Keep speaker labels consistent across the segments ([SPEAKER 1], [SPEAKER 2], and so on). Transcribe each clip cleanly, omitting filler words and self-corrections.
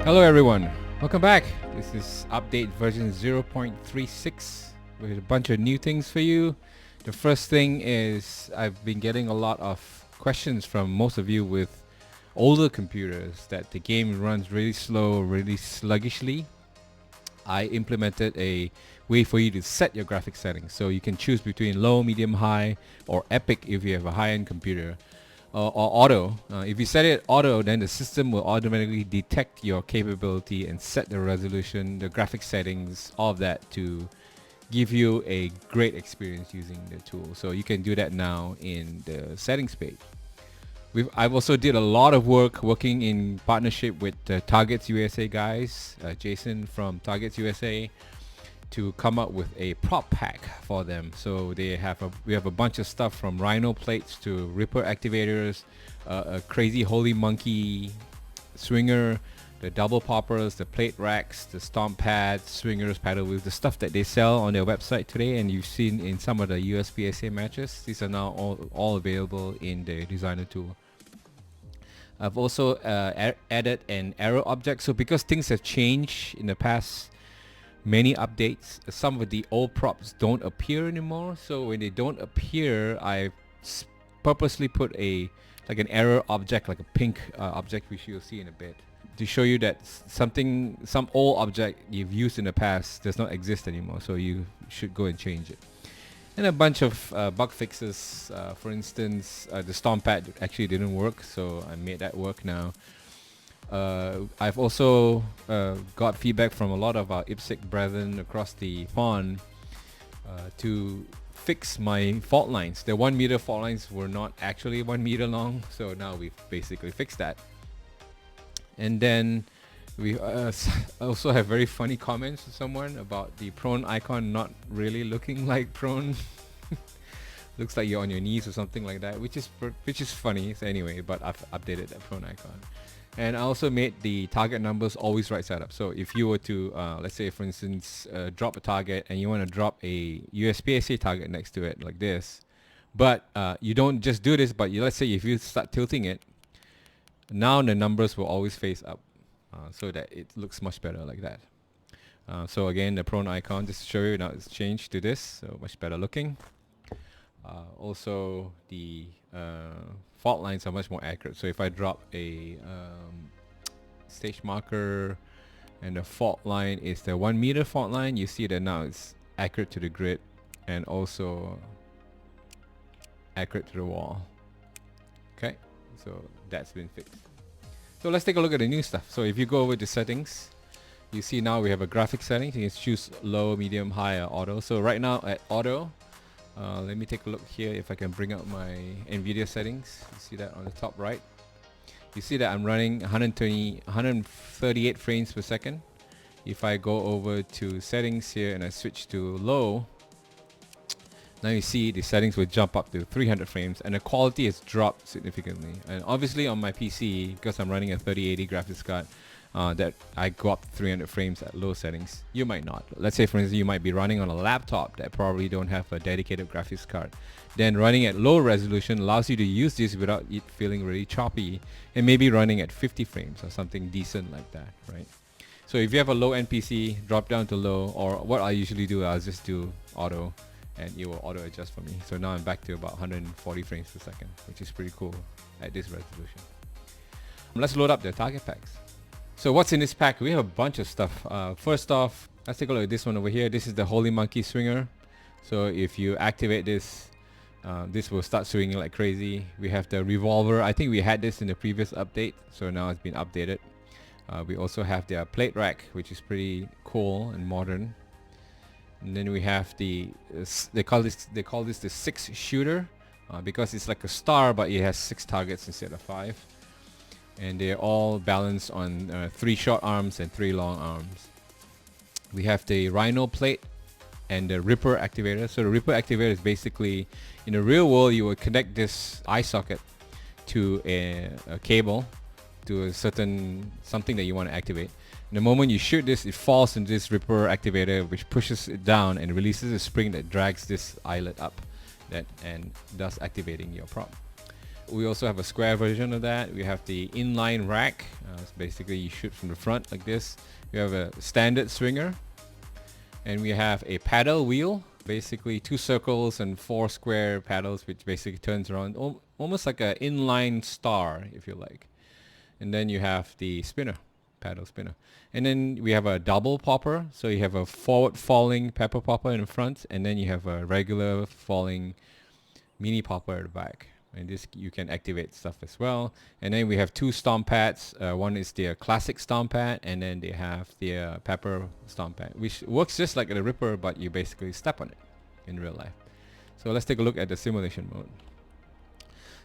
[SPEAKER 1] Hello everyone, welcome back. This is update version 0.36 with a bunch of new things for you. The first thing is I've been getting a lot of questions from most of you with older computers that the game runs really slow, really sluggishly. I implemented a way for you to set your graphics settings, so you can choose between low, medium, high, or epic if you have a high-end computer, or auto. If you set it auto, then the system will automatically detect your capability and set the resolution, the graphics settings, all of that to give you a great experience using the tool. So you can do that now in the settings page. I've also did a lot of work working in partnership with the Targets USA guys, Jason from Targets USA, to come up with a prop pack for them. So we have a bunch of stuff from Rhino plates to Ripper activators, a crazy holy monkey swinger, the double poppers, the plate racks, the stomp-pad, swingers, paddle wheels, the stuff that they sell on their website today and you've seen in some of the USPSA matches. These are now all available in the designer tool. I've also added an arrow object. So because things have changed in the past many updates, some of the old props don't appear anymore. So when they don't appear, I purposely put an arrow object, like a pink object, which you'll see in a bit, to show you that some old object you've used in the past does not exist anymore. So you should go and change it. And a bunch of bug fixes. For instance, the stomp-pad actually didn't work, so I made that work now. I've also got feedback from a lot of our IPSC brethren across the pond to fix my fault lines. The 1 meter fault lines were not actually 1 meter long, so now we've basically fixed that. And then we also have very funny comments from someone about the prone icon not really looking like prone. Looks like you're on your knees or something like that, which is funny. So anyway, but I've updated that prone icon. And I also made the target numbers always right side up. So if you were to, let's say for instance, drop a target and you want to drop a USPSA target next to it like this, but you don't just do this, but let's say if you start tilting it, now the numbers will always face up. So that it looks much better like that. So again, the prone icon, just to show you, now it's changed to this, so much better looking. Also, the fault lines are much more accurate. So if I drop a stage marker and the fault line is the 1 meter fault line, you see that now it's accurate to the grid and also accurate to the wall. Okay, so that's been fixed. So let's take a look at the new stuff. So if you go over to settings, you see now we have a graphic settings. You can choose low, medium, high, or auto. So right now at auto, let me take a look here if I can bring up my Nvidia settings. You see that on the top right. You see that I'm running 138 frames per second. If I go over to settings here and I switch to low, now you see the settings will jump up to 300 frames and the quality has dropped significantly. And obviously on my PC, because I'm running a 3080 graphics card, that I go up to 300 frames at low settings. You might not. Let's say for instance you might be running on a laptop that probably don't have a dedicated graphics card. Then running at low resolution allows you to use this without it feeling really choppy, and maybe running at 50 frames or something decent like that, right? So if you have a low-end PC, drop down to low, or what I usually do, I'll just do auto and it will auto adjust for me. So now I'm back to about 140 frames per second, which is pretty cool at this resolution. Let's load up the target packs. So what's in this pack? We have a bunch of stuff. First off, let's take a look at this one over here. This is the holy monkey swinger. So if you activate this, this will start swinging like crazy. We have the revolver. I think we had this in the previous update, so now it's been updated. We also have the plate rack, which is pretty cool and modern. And then we have they call this the 6 shooter because it's like a star, but it has 6 targets instead of 5, and they're all balanced on 3 short arms and 3 long arms. We have the Rhino plate and the Ripper activator. So the Ripper activator is basically, in the real world, you would connect this eye socket to a cable to a certain something that you want to activate. And the moment you shoot this, it falls into this Ripper activator, which pushes it down and releases a spring that drags this eyelet up, and thus activating your prop. we also have a square version of that. We have the Inline Rack. It's basically you shoot from the front like this. We have a standard swinger, and we have a paddle wheel, basically 2 circles and 4 square paddles, which basically turns around almost like an inline star, if you like. And then you have the spinner, paddle spinner. And then we have a double popper, so you have a forward falling pepper popper in the front, and then you have a regular falling mini popper at the back. And this you can activate stuff as well. And then we have 2 stomp pads. One is the classic stomp pad, and then they have the pepper stomp pad, which works just like the Ripper, but you basically step on it in real life. So let's take a look at the simulation mode.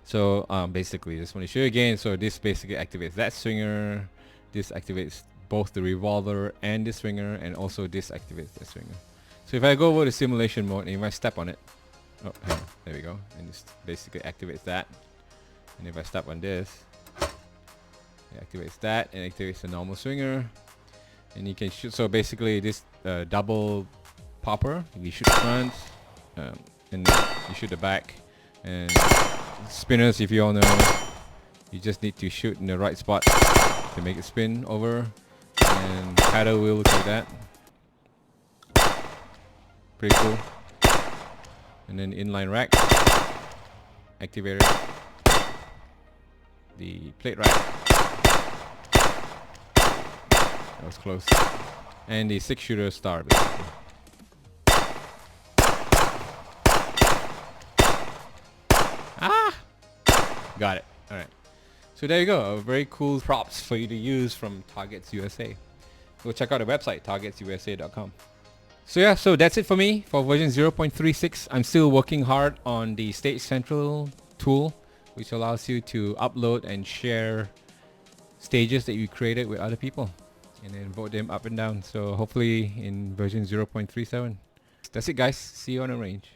[SPEAKER 1] So basically, just want to show you again. So this basically activates that swinger. This activates both the revolver and the swinger, and also this activates the swinger. So if I go over to simulation mode, and if I step on it, oh, there we go, and it basically activates that. And if I step on this, it activates that and activates the normal swinger. And you can shoot. So basically, this double popper, you shoot the front, and you shoot the back. And spinners, if you all know, you just need to shoot in the right spot to make it spin over. And paddle wheel looks like that. Pretty cool. And then inline rack, activator, the plate rack, that was close, and the 6-shooter star basically. Got it. Alright. So there you go. Very cool props for you to use from Targets USA. Go check out the website, targetsusa.com. So yeah, so that's it for me for version 0.36. I'm still working hard on the Stage Central tool, which allows you to upload and share stages that you created with other people and then vote them up and down. So hopefully in version 0.37. That's it, guys. See you on the range.